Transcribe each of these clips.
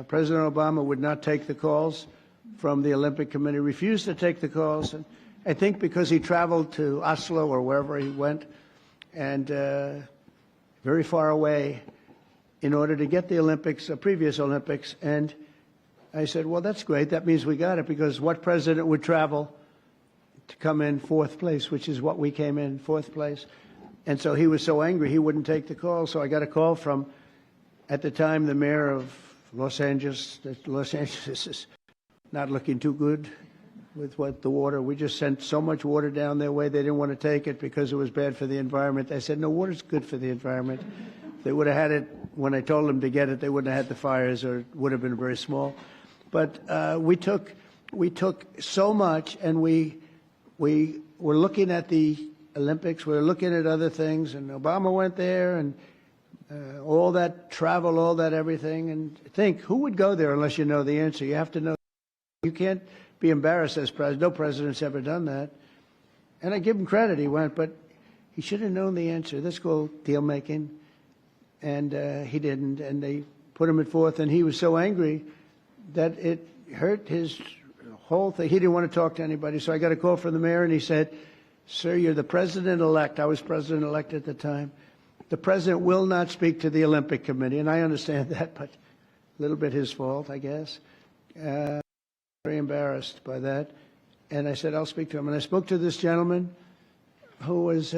President Obama would not take the calls from the Olympic Committee, refused to take the calls. And I think because he traveled to Oslo or wherever he went, and very far away, in order to get the Olympics, previous Olympics. And I said, well, that's great. That means we got it, because what president would travel to come in fourth place, which is what we came in, fourth place. And so he was so angry he wouldn't take the call. So I got a call from, at the time, the mayor of Los Angeles. Los Angeles is not looking too good with what the water. We just sent so much water down their way. They didn't want to take it because it was bad for the environment. I said, no, water's good for the environment. They would have had it when I told them to get it. They wouldn't have had the fires, or it would have been very small. But we took so much, and we were looking at the Olympics. We were looking at other things, and Obama went there, and all that travel, all that everything. And think, who would go there unless you know the answer? You have to know. You can't be embarrassed as president. No president's ever done that. And I give him credit. He went, but he should have known the answer. That's called deal making. And he didn't. And they put him at fourth, and he was so angry that it hurt his whole thing. He didn't want to talk to anybody. So I got a call from the mayor, and he said, sir, you're the president-elect. I was president-elect at the time. The president will not speak to the Olympic Committee, and I understand that, but a little bit his fault, I guess. Very embarrassed by that. And I said, I'll speak to him. And I spoke to this gentleman who was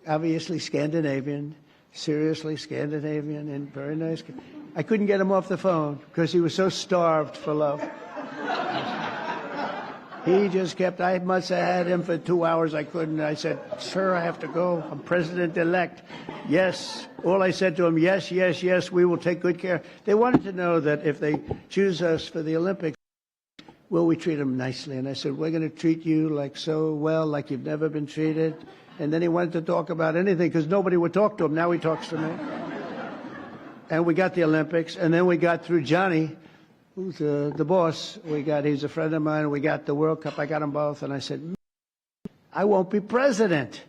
obviously Scandinavian, seriously Scandinavian, and very nice. I couldn't get him off the phone because he was so starved for love. He just kept, I must have had him for 2 hours. I couldn't. I said, sir, I have to go. I'm president-elect. Yes. All I said to him, yes, yes, yes, we will take good care. They wanted to know that if they choose us for the Olympics, will we treat them nicely? And I said, we're going to treat you like so well, like you've never been treated. And then he wanted to talk about anything because nobody would talk to him. Now he talks to me. And we got the Olympics. And then we got through Johnny, who's the boss. He's a friend of mine. We got the World Cup. I got them both. And I said, I won't be president.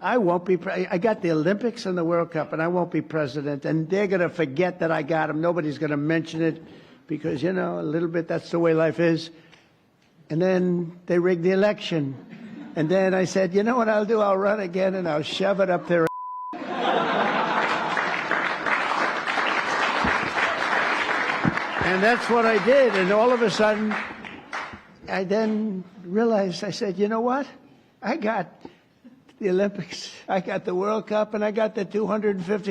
I won't be. I got the Olympics and the World Cup, and I won't be president. And they're going to forget that I got them. Nobody's going to mention it because, you know, a little bit that's the way life is. And then they rigged the election. And then I said, you know what I'll do? I'll run again, and I'll shove it up there. And that's what I did. And all of a sudden, I then realized, I said, you know what? I got the Olympics, I got the World Cup, and I got the 250